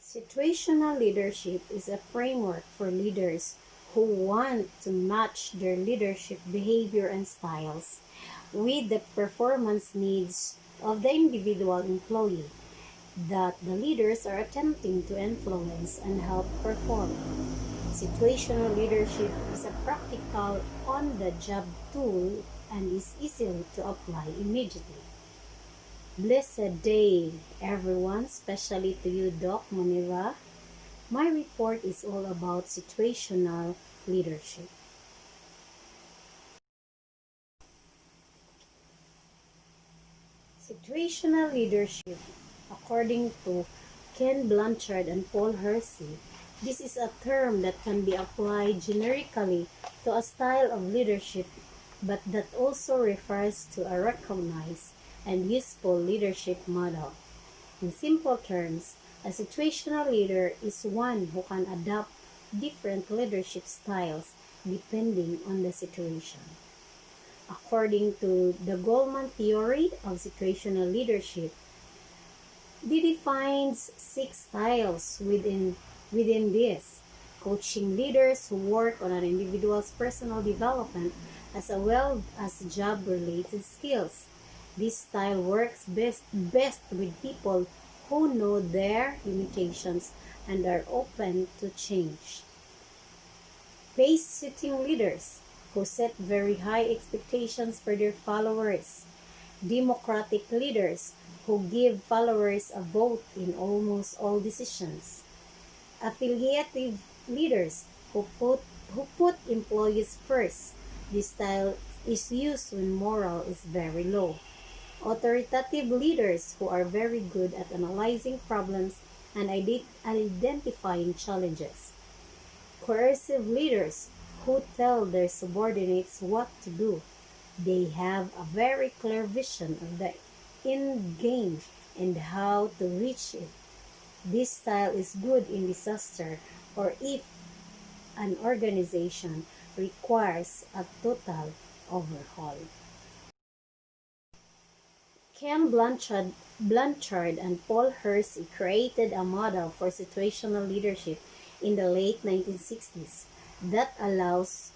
Situational leadership is a framework for leaders who want to match their leadership behavior and styles with the performance needs of the individual employee that the leaders are attempting to influence and help perform. Situational leadership is a practical, on-the-job tool and is easily to apply immediately. Blessed day, everyone, especially to you, Doc Monira. My report is all about situational leadership. Situational leadership, according to Ken Blanchard and Paul Hersey, this is a term that can be applied generically to a style of leadership, but that also refers to a recognized and useful leadership model. In simple terms, a situational leader is one who can adapt different leadership styles depending on the situation. According to the Goldman theory of situational leadership, it defines 6 styles within this. Coaching leaders who work on an individual's personal development as well as job-related skills. This style works best with people who know their limitations and are open to change. Pace-setting leaders who set very high expectations for their followers. Democratic leaders who give followers a vote in almost all decisions. Affiliative leaders who put employees first. This style is used when morale is very low. Authoritative leaders who are very good at analyzing problems and identifying challenges. Coercive leaders who tell their subordinates what to do. They have a very clear vision of the end game and how to reach it. This style is good in disaster or if an organization requires a total overhaul. Ken Blanchard and Paul Hersey created a model for situational leadership in the late 1960s that allows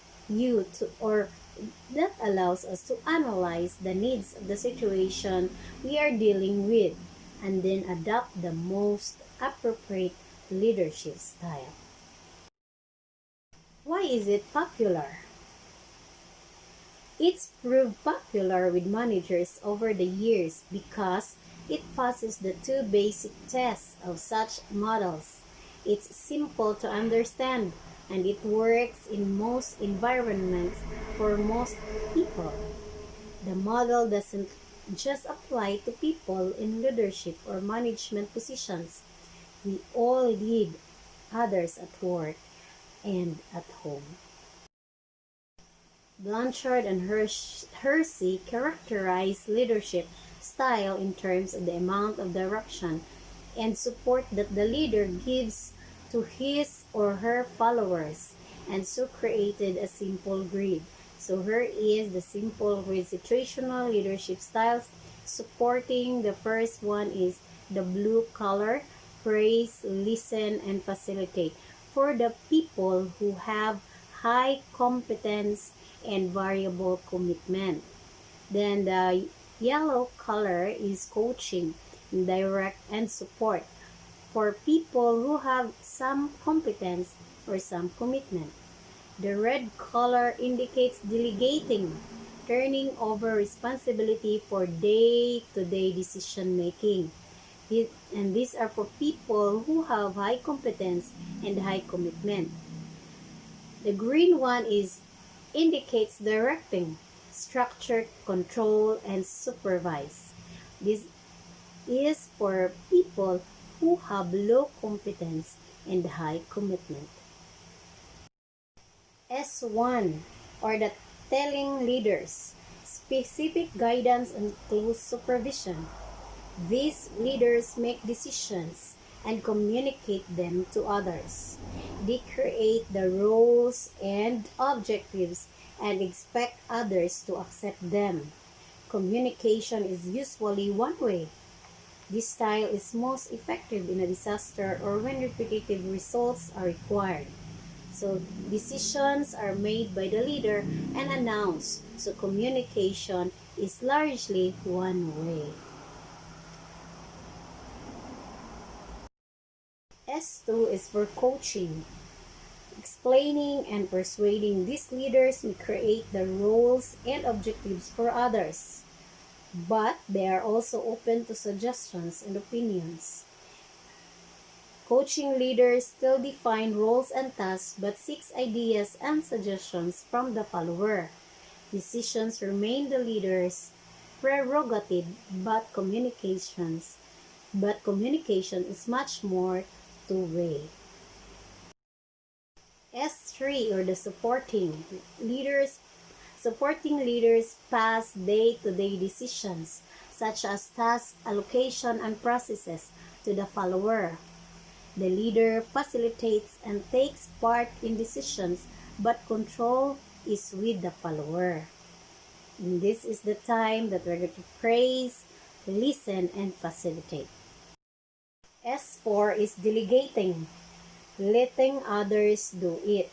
us to analyze the needs of the situation we are dealing with and then adopt the most appropriate leadership style. Why is it popular? It's proved popular with managers over the years because it passes the 2 basic tests of such models. It's simple to understand and it works in most environments for most people. The model doesn't just apply to people in leadership or management positions. We all lead others at work and at home. Blanchard and Hersey characterize leadership style in terms of the amount of direction and support that the leader gives to his or her followers, and so created a simple grid. So here is the simple grid situational leadership styles. Supporting the first one is the blue color, praise, listen, and facilitate. For the people who have high competence and variable commitment. Then the yellow color is coaching, direct, and support for people who have some competence or some commitment. The red color indicates delegating, turning over responsibility for day-to-day decision making. And these are for people who have high competence and high commitment. The green one indicates directing, structure, control, and supervise. This is for people who have low competence and high commitment. S1 or the telling leaders, specific guidance and close supervision. These leaders make decisions and communicate them to others. They create the roles and objectives and expect others to accept them. Communication is usually one way. This style is most effective in a disaster or when repetitive results are required. So decisions are made by the leader and announced. So communication is largely one way. S2 is for coaching. Explaining and persuading these leaders may create the roles and objectives for others, but they are also open to suggestions and opinions. Coaching leaders still define roles and tasks but seeks ideas and suggestions from the follower. Decisions remain the leader's prerogative, but communication is much more two-way. S3 or the supporting leaders pass day-to-day decisions such as task allocation and processes to the follower. The leader facilitates and takes part in decisions, but control is with the follower. And this is the time that we're going to praise, listen, and facilitate. S4 is delegating, letting others do it.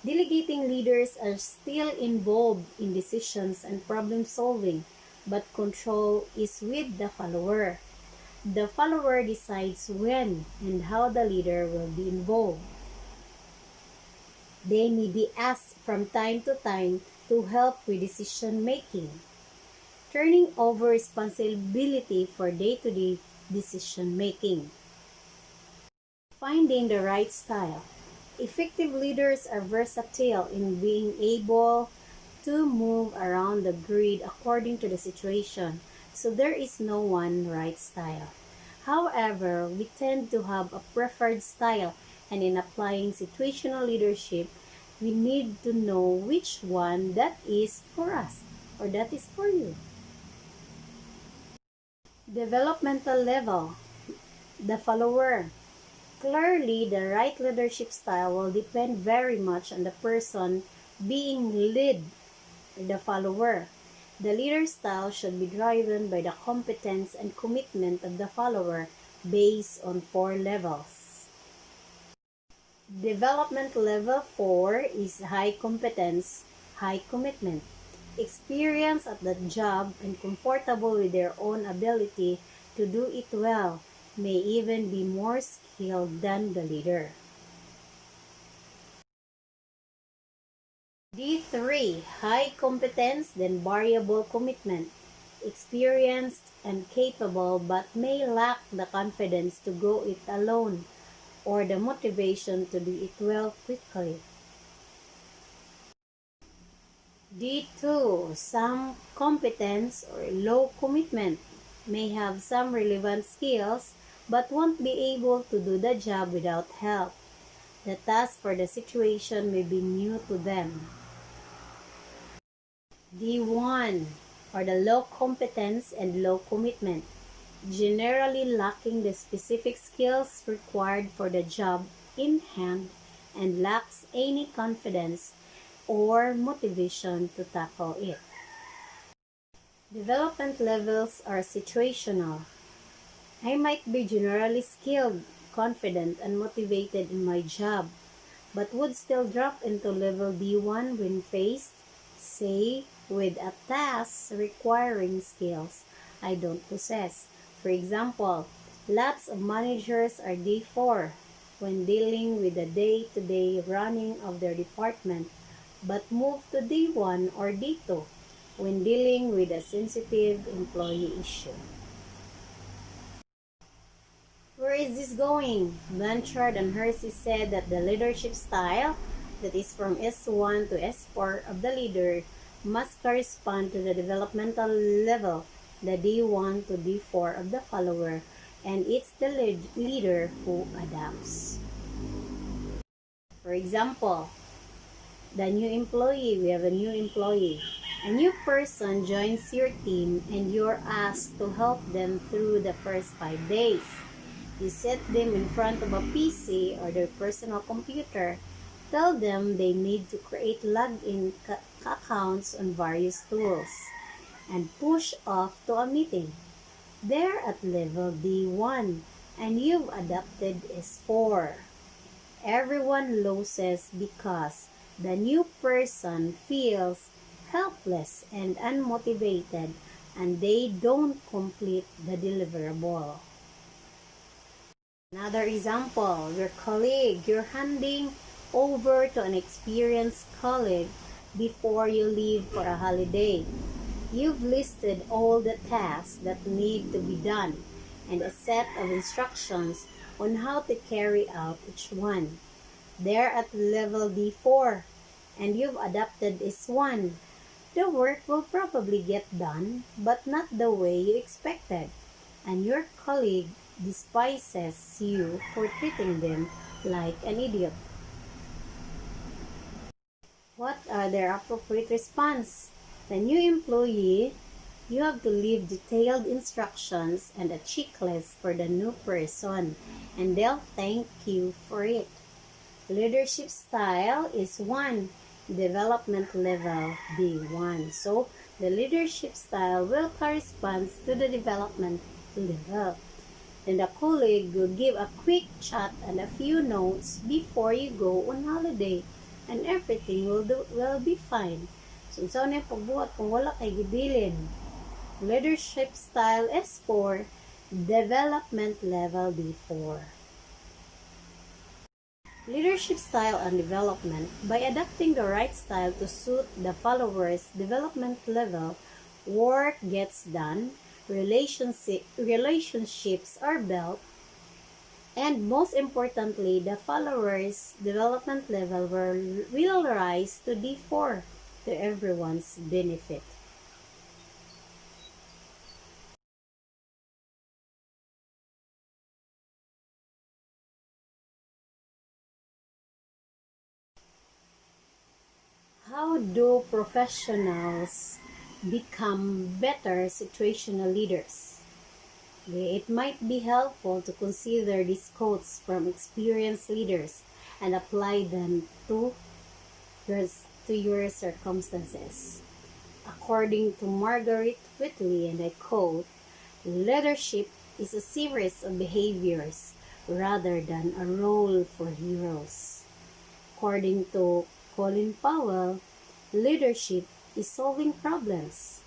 Delegating leaders are still involved in decisions and problem solving, but control is with the follower. The follower decides when and how the leader will be involved. They may be asked from time to time to help with decision making, turning over responsibility for day-to-day decision making. Finding the right style. Effective leaders are versatile in being able to move around the grid according to the situation, so there is no one right style. However, we tend to have a preferred style, and in applying situational leadership, we need to know which one that is for us or that is for you. Developmental level. The follower. Clearly, the right leadership style will depend very much on the person being led, the follower. The leader style should be driven by the competence and commitment of the follower based on 4 levels. Development level 4 is high competence, high commitment. Experience at the job and comfortable with their own ability to do it well, may even be more skilled than the leader. D3, high competence then variable commitment. Experienced and capable but may lack the confidence to go it alone or the motivation to do it well quickly. D2, some competence or low commitment, may have some relevant skills but won't be able to do the job without help. The task for the situation may be new to them. D1, or the low competence and low commitment, generally lacking the specific skills required for the job in hand and lacks any confidence or motivation to tackle it. Development levels are situational. I might be generally skilled, confident, and motivated in my job, but would still drop into level D1 when faced, say, with a task requiring skills I don't possess. For example, lots of managers are D4 when dealing with the day-to-day running of their department, but move to D1 or D2 when dealing with a sensitive employee issue. Where is this going? Blanchard and Hersey said that the leadership style, that is from S1 to S4 of the leader, must correspond to the developmental level, the D1 to D4 of the follower, and it's the leader who adapts. For example, we have a new employee. A new person joins your team and you're asked to help them through the first 5 days. You set them in front of a PC or their personal computer. Tell them they need to create login accounts on various tools and push off to a meeting. They're at level D1 and you've adapted S4. Everyone loses because the new person feels helpless and unmotivated and they don't complete the deliverable. Another example, your colleague, you're handing over to an experienced colleague before you leave for a holiday. You've listed all the tasks that need to be done and a set of instructions on how to carry out each one. They're at level D4 and you've adapted S1. The work will probably get done, but not the way you expected, and your colleague despises you for treating them like an idiot. What are their appropriate response? The new employee, you have to leave detailed instructions and a checklist for the new person, and they'll thank you for it. Leadership style is 1, development level D1. So, the leadership style will correspond to the development level. Then the colleague will give a quick chat and a few notes before you go on holiday, and everything will be fine. So, unsa na yung pagbuhat kung wala kay gibilin? Leadership style S4, development level D4. Leadership style and development. By adapting the right style to suit the follower's development level, work gets done, relationships are built, and most importantly, the follower's development level will rise to D4 to everyone's benefit. How do professionals become better situational leaders? It might be helpful to consider these quotes from experienced leaders and apply them to your circumstances. According to Margaret Whitley, and I quote, "Leadership is a series of behaviors rather than a role for heroes." According to Colin Powell, leadership is solving problems.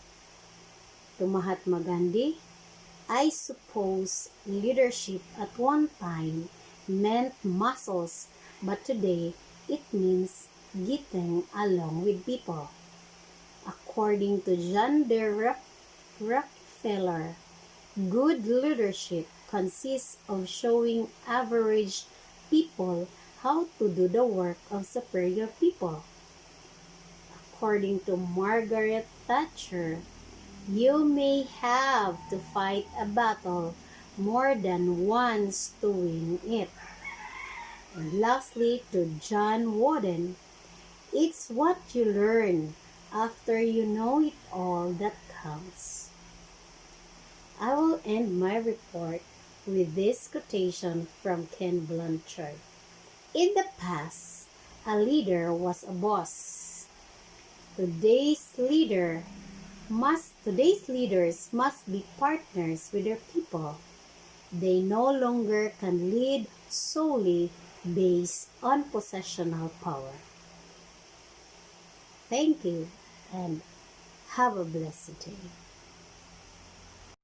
To Mahatma Gandhi, "I suppose leadership at one time meant muscles, but today it means getting along with people." According to John D. Rockefeller, good leadership consists of showing average people how to do the work of superior people. According to Margaret Thatcher, you may have to fight a battle more than once to win it. And lastly, to John Wooden, it's what you learn after you know it all that counts. I will end my report with this quotation from Ken Blanchard. In the past, a leader was a boss. Today's leaders must be partners with their people. They no longer can lead solely based on possessional power. Thank you and have a blessed day.